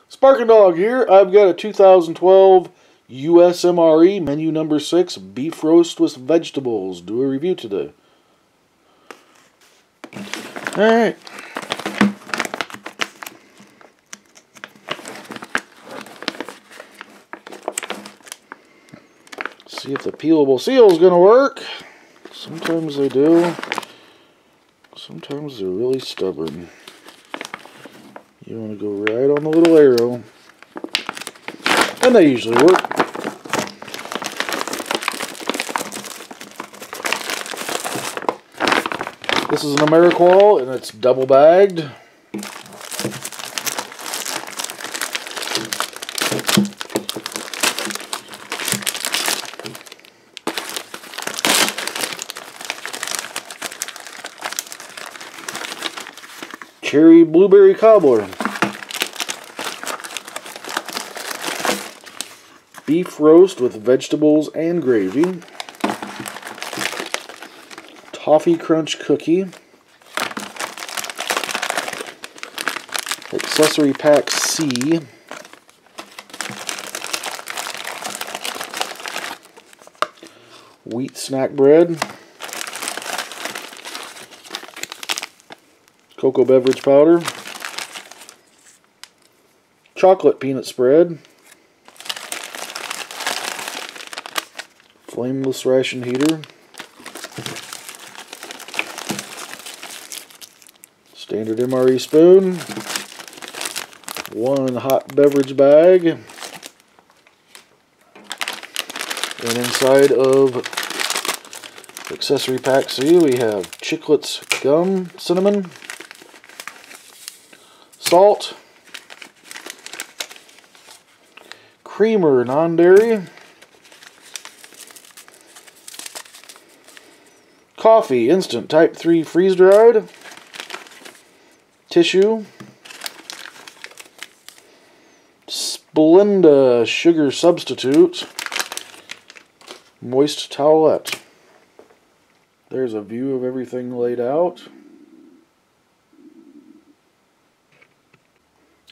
Sparking Dog here. I've got a 2012 US MRE menu number 6 beef roast with vegetables. Do a review today. Alright. See if the peelable seal is going to work. Sometimes they do. Sometimes they're really stubborn. You want to go right on the little arrow. And they usually work. This is an Ameriqual and it's double bagged. Cherry blueberry cobbler. Beef roast with vegetables and gravy. Toffee crunch cookie. Accessory pack C. Wheat snack bread. Cocoa beverage powder. Chocolate peanut spread. Flameless ration heater. Standard MRE spoon. One hot beverage bag. And inside of accessory pack C we have Chiclets gum cinnamon. Salt. Creamer non-dairy. Coffee instant type 3 freeze-dried. Tissue. Splenda sugar substitute. Moist towelette. There's a view of everything laid out.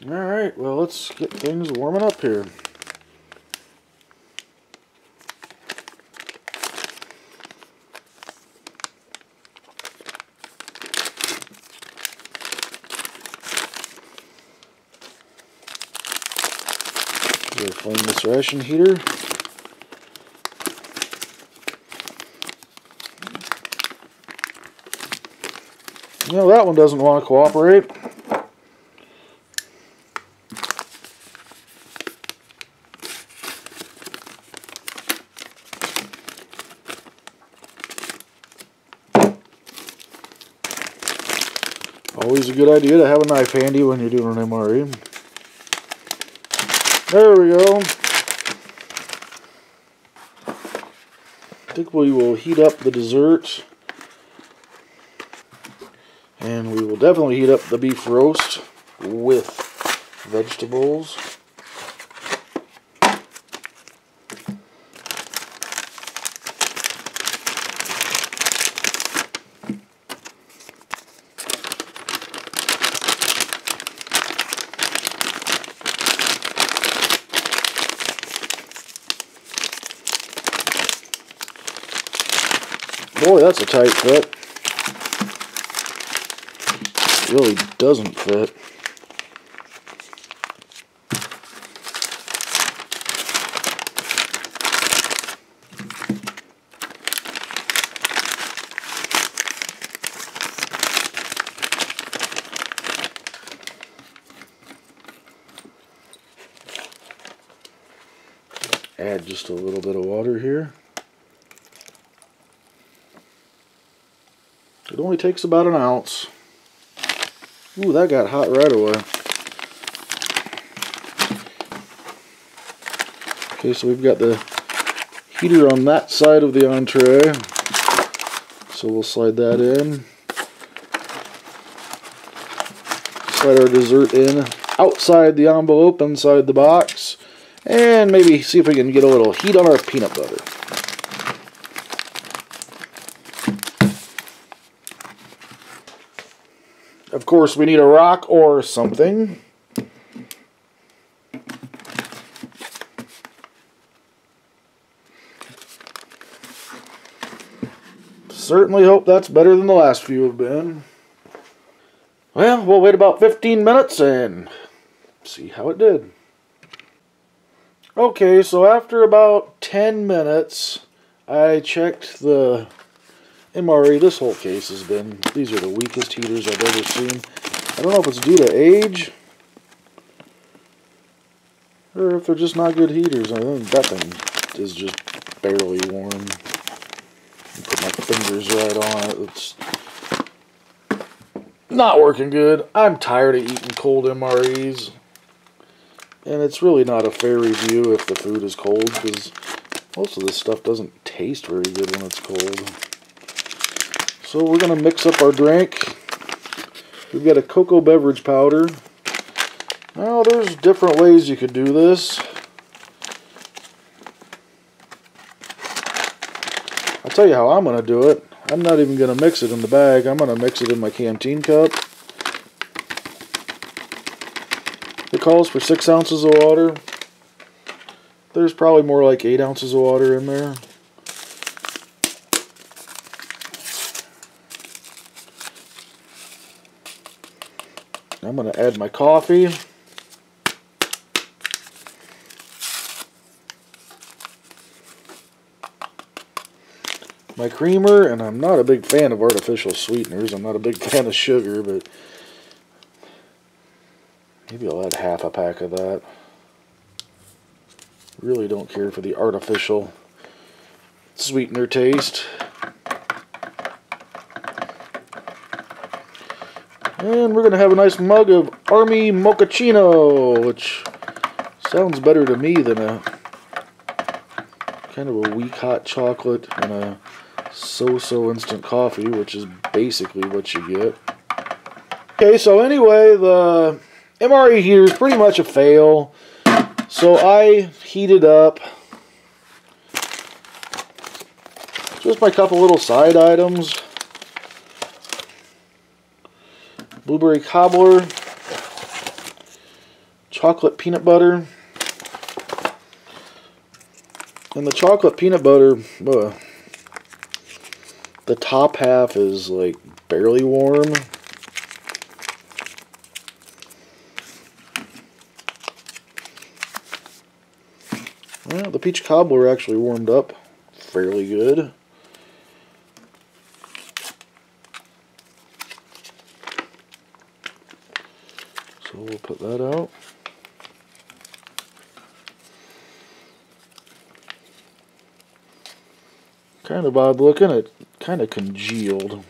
Alright, well, let's get things warming up here. We'll flame this ration heater. No, that one doesn't want to cooperate. Always a good idea to have a knife handy when you're doing an MRE. There we go. I think we will heat up the dessert. And we will definitely heat up the beef roast with vegetables. Boy, that's a tight fit. It really doesn't fit. Add just a little bit of water here. It only takes about an ounce. Ooh, that got hot right away. Okay, so we've got the heater on that side of the entree. So we'll slide that in. Slide our dessert in outside the envelope, inside the box. And maybe see if we can get a little heat on our peanut butter. Of course, we need a rock or something. Certainly hope that's better than the last few have been. Well, we'll wait about 15 minutes and see how it did. Okay, so after about 10 minutes, I checked the MRE. This whole case has been, these are the weakest heaters I've ever seen. I don't know if it's due to age, or if they're just not good heaters. I think that thing is just barely warm. Put my fingers right on it. It's not working good. I'm tired of eating cold MREs. And it's really not a fair review if the food is cold, because most of this stuff doesn't taste very good when it's cold. So we're going to mix up our drink. We've got a cocoa beverage powder. Now there's different ways you could do this. I'll tell you how I'm going to do it. I'm not even going to mix it in the bag. I'm going to mix it in my canteen cup. It calls for 6 ounces of water. There's probably more like 8 ounces of water in there. I'm going to add my coffee. My creamer, and I'm not a big fan of artificial sweeteners. I'm not a big fan of sugar, but maybe I'll add half a pack of that. Really don't care for the artificial sweetener taste. And we're going to have a nice mug of Army Mochaccino, which sounds better to me than a kind of a weak hot chocolate and a so-so instant coffee, which is basically what you get. Okay, so anyway, the MRE heater is pretty much a fail. So I heated up just my couple little side items. Blueberry cobbler, chocolate peanut butter. And the chocolate peanut butter, the top half is like barely warm. Well, the peach cobbler actually warmed up fairly good. So we'll put that out. Kind of odd looking, it kind of congealed.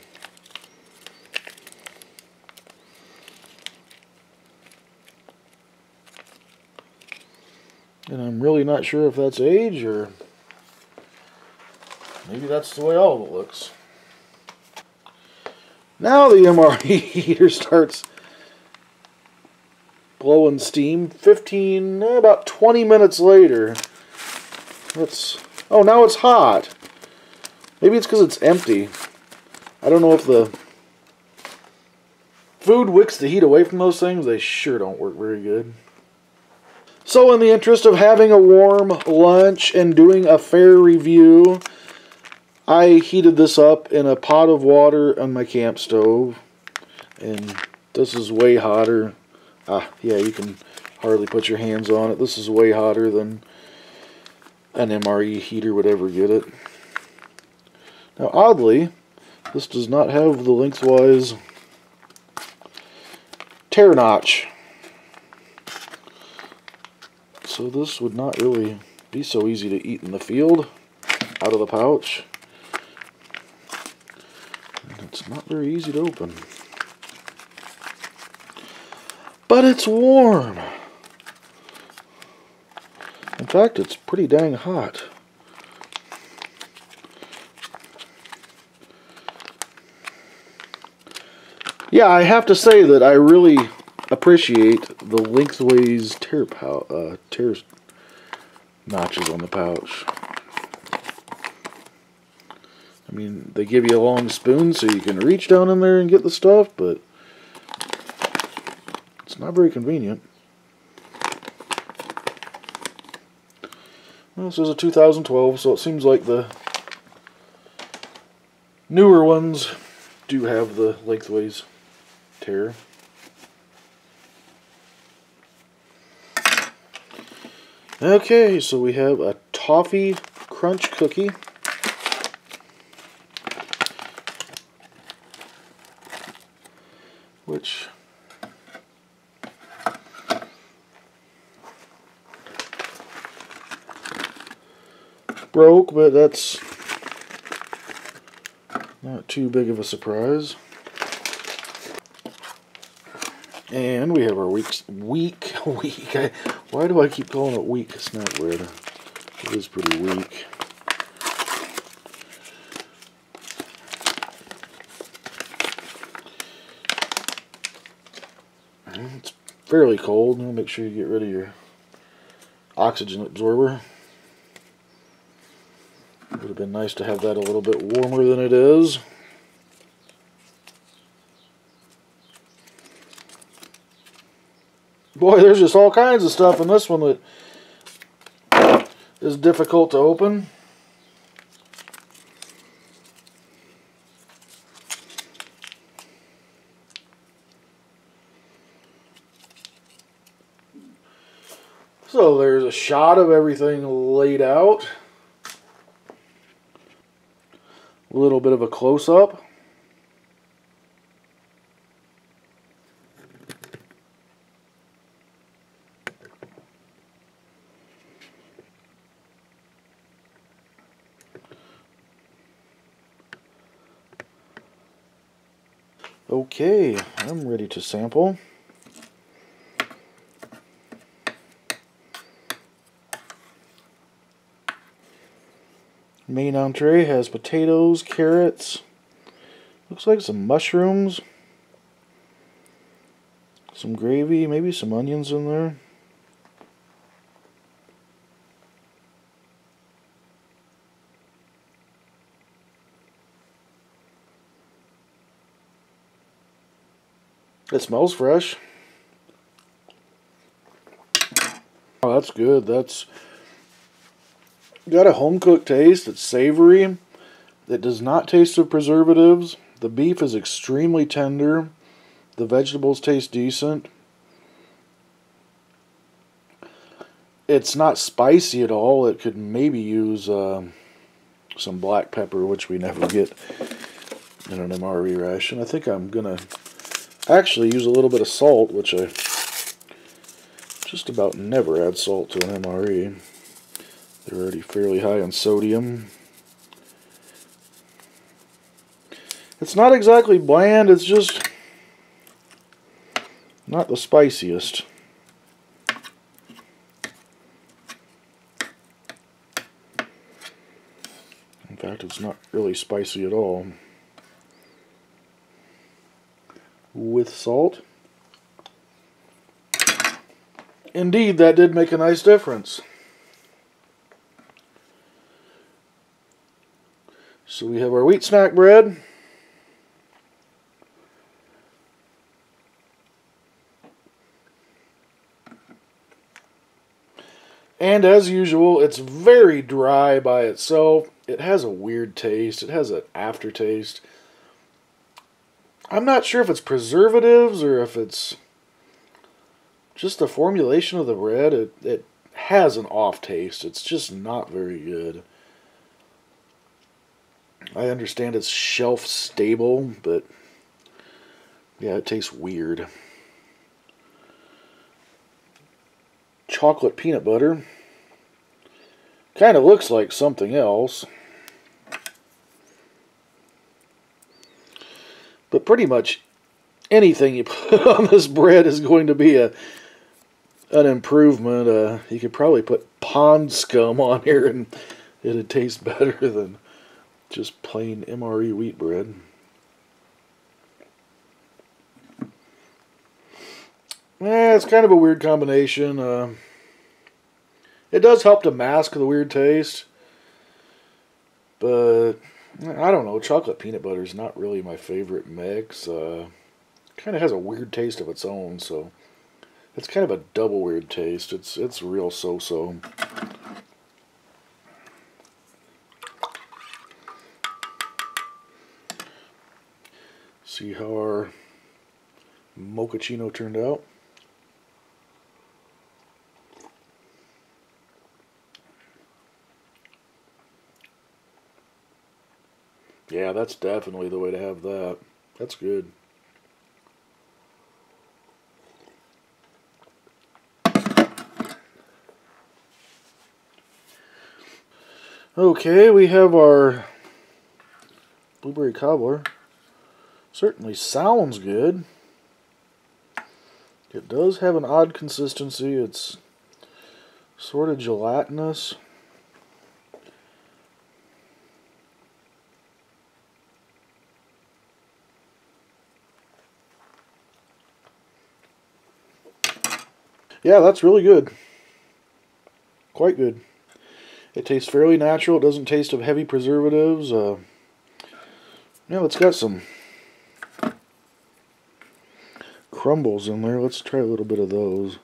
And I'm really not sure if that's age or maybe that's the way all of it looks. Now the MRE heater starts blowing steam. About 20 minutes later. Oh, now it's hot. Maybe it's because it's empty. I don't know if the food wicks the heat away from those things. They sure don't work very good. So in the interest of having a warm lunch and doing a fair review, I heated this up in a pot of water on my camp stove. And this is way hotter. Yeah, you can hardly put your hands on it. This is way hotter than an MRE heater would ever get it. Now, oddly, this does not have the lengthwise tear notch. So this would not really be so easy to eat in the field, out of the pouch. And it's not very easy to open. But it's warm. In fact, it's pretty dang hot. Yeah, I have to say that I really appreciate the lengthways tear notches on the pouch. I mean, they give you a long spoon so you can reach down in there and get the stuff, but it's not very convenient. Well, this is a 2012, so it seems like the Newer ones do have the lengthways tear. Okay, so we have a toffee crunch cookie. Which broke, but that's not too big of a surprise. And we have our weak. Why do I keep calling it weak snack bread? It is pretty weak. It's fairly cold. Make sure you get rid of your oxygen absorber. It would have been nice to have that a little bit warmer than it is. Boy, there's just all kinds of stuff in this one that is difficult to open. So there's a shot of everything laid out. A little bit of a close-up. Okay, I'm ready to sample. Main entree has potatoes, carrots, looks like some mushrooms, some gravy, maybe some onions in there. It smells fresh. Oh, that's good. That's got a home-cooked taste. It's savory. It does not taste of preservatives. The beef is extremely tender. The vegetables taste decent. It's not spicy at all. It could maybe use some black pepper, which we never get in an MRE ration. I think I'm going to actually use a little bit of salt, which I just about never add salt to an MRE. They're already fairly high on sodium. It's not exactly bland, it's just not the spiciest. In fact, it's not really spicy at all. With salt. Indeed, that did make a nice difference. So we have our wheat snack bread. And as usual, it's very dry by itself. It has a weird taste. It has an aftertaste. I'm not sure if it's preservatives or if it's just the formulation of the bread. It has an off taste. It's just not very good. I understand it's shelf stable, but yeah, it tastes weird. Chocolate peanut butter. Kind of looks like something else. But pretty much anything you put on this bread is going to be an improvement. You could probably put pond scum on here and it'd taste better than just plain MRE wheat bread. It's kind of a weird combination. It does help to mask the weird taste, but I don't know. Chocolate peanut butter is not really my favorite mix. Kind of has a weird taste of its own, so it's kind of a double weird taste. It's real so-so. See how our mochaccino turned out. Yeah, that's definitely the way to have that. That's good. Okay, we have our blueberry cobbler. Certainly sounds good. It does have an odd consistency. It's sort of gelatinous. Yeah, that's really good. Quite good. It tastes fairly natural. It doesn't taste of heavy preservatives. Yeah, it's got some crumbles in there. Let's try a little bit of those.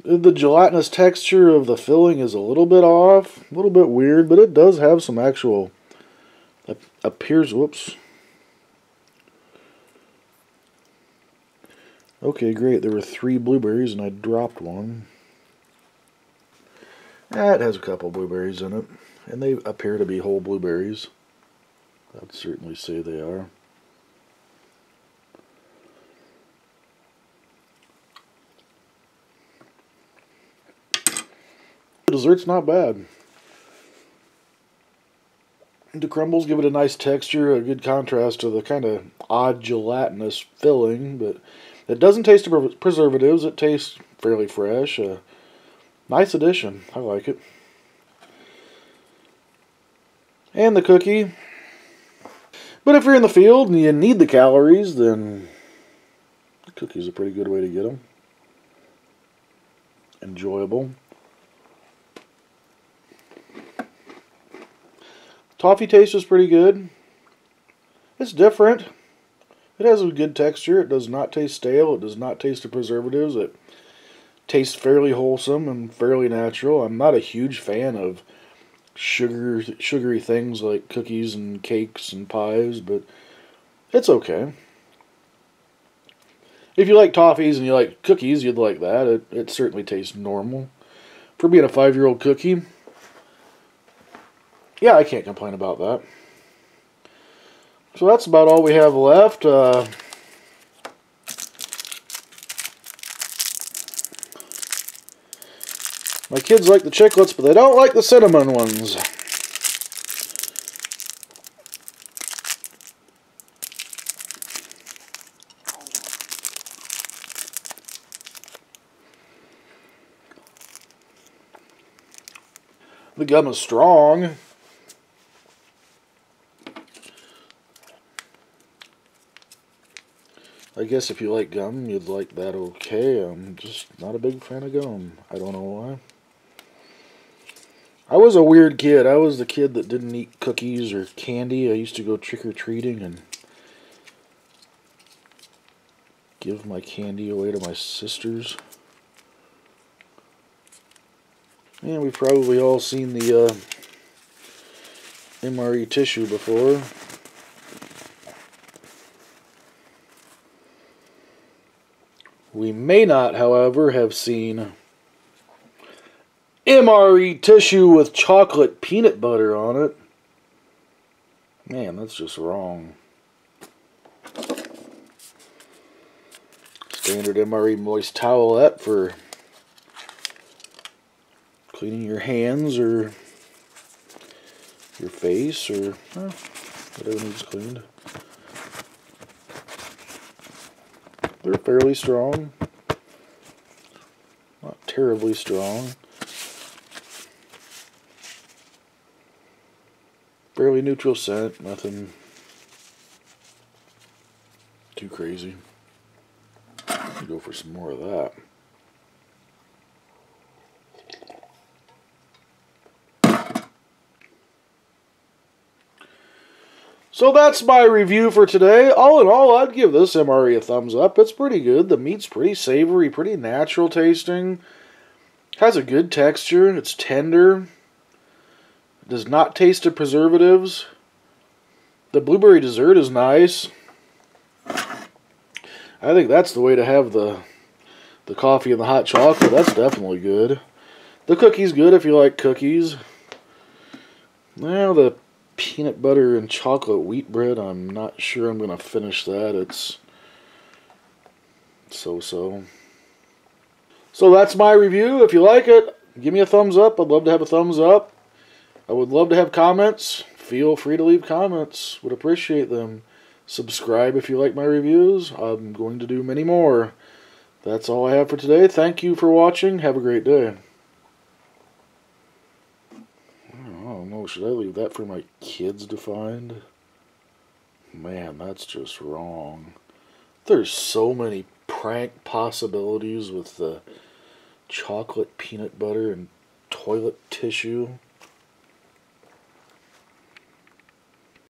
The gelatinous texture of the filling is a little bit off, a little bit weird, but it does have some actual, appears, whoops. Okay, great. There were 3 blueberries and I dropped one. It has a couple blueberries in it, and they appear to be whole blueberries. I'd certainly say they are. The dessert's not bad. The crumbles give it a nice texture, a good contrast to the kind of odd gelatinous filling, but it doesn't taste of preservatives. It tastes fairly fresh. Nice addition. I like it. And the cookie. But if you're in the field and you need the calories, then the cookie's a pretty good way to get them. Enjoyable. Toffee taste is pretty good. It's different. It has a good texture. It does not taste stale. It does not taste of preservatives. It tastes fairly wholesome and fairly natural. I'm not a huge fan of sugary things like cookies and cakes and pies, but it's okay. If you like toffees and you like cookies, you'd like that. It certainly tastes normal. For being a 5-year-old cookie, yeah, I can't complain about that. So that's about all we have left. My kids like the chiclets, but they don't like the cinnamon ones. The gum is strong. I guess if you like gum, you'd like that okay. I'm just not a big fan of gum. I don't know why. I was a weird kid. I was the kid that didn't eat cookies or candy. I used to go trick-or-treating and give my candy away to my sisters. And we've probably all seen the MRE tissue before. We may not, however, have seen MRE tissue with chocolate peanut butter on it. Man, that's just wrong. Standard MRE moist towelette for cleaning your hands or your face or whatever needs cleaned. They're fairly strong. Not terribly strong. Fairly neutral scent. Nothing too crazy. I'll go for some more of that. So that's my review for today. All in all, I'd give this MRE a thumbs up. It's pretty good. The meat's pretty savory, pretty natural tasting. Has a good texture. It's tender. Does not taste of preservatives. The blueberry dessert is nice. I think that's the way to have the coffee and the hot chocolate. That's definitely good. The cookie's good if you like cookies. Now the peanut butter and chocolate wheat bread, I'm not sure I'm going to finish that. It's so-so. So that's my review. If you like it, give me a thumbs up. I'd love to have a thumbs up. I would love to have comments. Feel free to leave comments. Would appreciate them. Subscribe if you like my reviews. I'm going to do many more. That's all I have for today. Thank you for watching. Have a great day. I don't know. Should I leave that for my kids to find? Man, that's just wrong. There's so many prank possibilities with the chocolate peanut butter and toilet tissue.